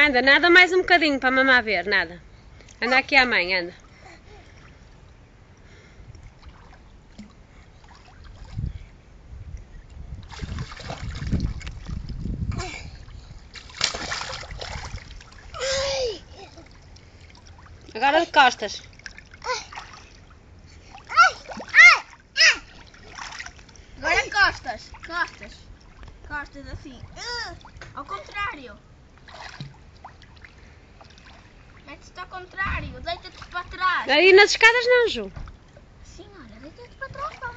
Anda, nada mais um bocadinho para a mamãe ver, nada. Anda aqui à mãe, anda. Agora de costas. Agora costas. Costas assim. Ao contrário. Mete-te ao contrário. Deita-te para trás. Aí nas escadas não, Ju. Sim, olha, deita-te para trás.